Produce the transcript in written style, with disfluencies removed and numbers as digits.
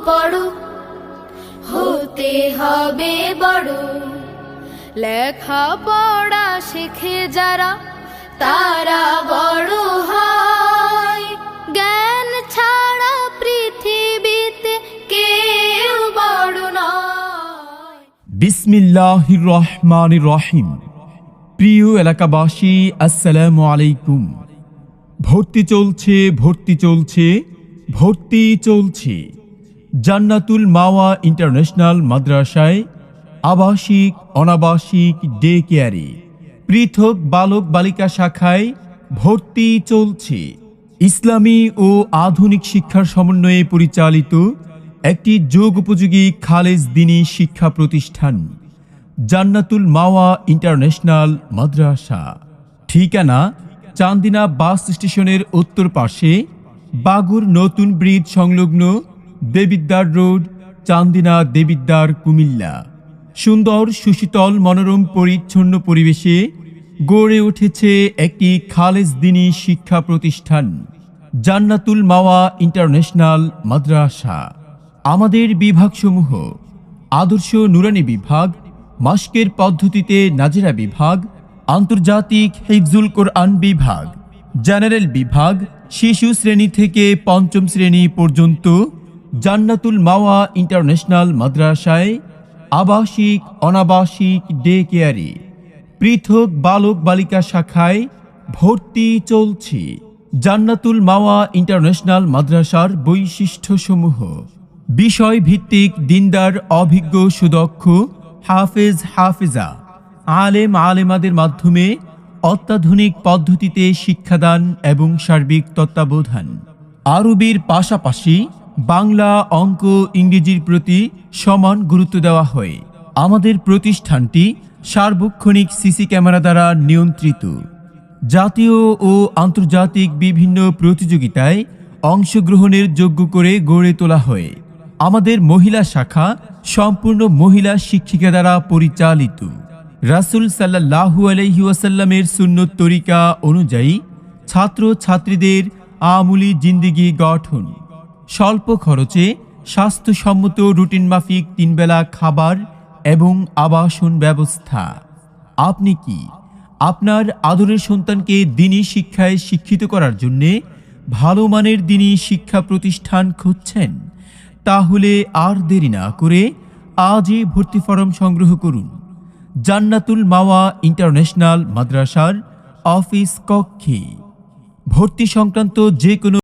পড়ো, হতে হবে বড়। লেখা পড়া শিখে যারা, তারা বড় হয়। জ্ঞান ছাড়া পৃথিবীতে কেউ বড় নয়। বিসমিল্লাহির রহমানির রহিম। প্রিয় এলাকাবাসী, আসসালামু আলাইকুম। ভর্তি চলছে, ভর্তি চলছে, ভর্তি চলছে। জান্নাতুল মাওয়া ইন্টারন্যাশনাল মাদ্রাসায় আবাসিক, অনাবাসিক, ডে কেয়ারে, পৃথক বালক বালিকা শাখায় ভর্তি চলছে। ইসলামী ও আধুনিক শিক্ষার সমন্বয়ে পরিচালিত একটি যুগোপযোগী খালেজ দ্বীনি শিক্ষা প্রতিষ্ঠান জান্নাতুল মাওয়া ইন্টারন্যাশনাল মাদ্রাসা। ঠিকানা: চান্দিনা বাস স্টেশনের উত্তর পাশে, বাগুর নতুন ব্রিজ সংলগ্ন, দেবিদ্বার রোড, চান্দিনা দেবিদ্বার, কুমিল্লা। সুন্দর, সুশীতল, মনোরম, পরিচ্ছন্ন পরিবেশে গড়ে উঠেছে একটি খালেজ দ্বীনি শিক্ষা প্রতিষ্ঠান জান্নাতুল মাওয়া ইন্টারন্যাশনাল মাদ্রাসা। আমাদের বিভাগসমূহ: আদর্শ নুরানি বিভাগ, মাসকের পদ্ধতিতে নাজিরা বিভাগ, আন্তর্জাতিক হিফজুল কোরআন বিভাগ, জেনারেল বিভাগ, শিশু শ্রেণী থেকে পঞ্চম শ্রেণী পর্যন্ত জান্নাতুল মাওয়া ইন্টারন্যাশনাল মাদ্রাসায় আবাসিক, অনাবাসিক, ডে কেয়ারে, পৃথক বালক বালিকা শাখায় ভর্তি চলছে। জান্নাতুল মাওয়া ইন্টারন্যাশনাল মাদ্রাসার বৈশিষ্ট্যসমূহ: বিষয় ভিত্তিক, দিনদার, অভিজ্ঞ, সুদক্ষ হাফেজ হাফেজা, আলেম আলেমাদের মাধ্যমে অত্যাধুনিক পদ্ধতিতে শিক্ষাদান এবং সার্বিক তত্ত্বাবধান। আরবির পাশাপাশি বাংলা, অঙ্ক, ইংরেজির প্রতি সমান গুরুত্ব দেওয়া হয়। আমাদের প্রতিষ্ঠানটি সার্বক্ষণিক সিসি ক্যামেরা দ্বারা নিয়ন্ত্রিত। জাতীয় ও আন্তর্জাতিক বিভিন্ন প্রতিযোগিতায় অংশগ্রহণের যোগ্য করে গড়ে তোলা হয়। আমাদের মহিলা শাখা সম্পূর্ণ মহিলা শিক্ষিকা দ্বারা পরিচালিত। রাসূল সাল্লাল্লাহু আলাইহি ওয়াসাল্লামের সুন্নত তরিকা অনুযায়ী ছাত্র ছাত্রীদের আমূলী জিন্দেগি গঠন। স্বল্প খরচে স্বাস্থ্যসম্মত রুটিন মাফিক 3 বেলা খাবার এবং আবাসন ব্যবস্থা। আপনি কি আপনার আদরের সন্তানকে দ্বীনি শিক্ষায় শিক্ষিত করার জন্য ভালো মানের দ্বীনি শিক্ষা প্রতিষ্ঠান খুঁজছেন? তাহলে আর দেরি না করে আজই ভর্তি ফরম সংগ্রহ করুন জান্নাতুল মাওয়া ইন্টারন্যাশনাল মাদ্রাসার অফিস কক্ষে। ভর্তি সংক্রান্ত যে কোনো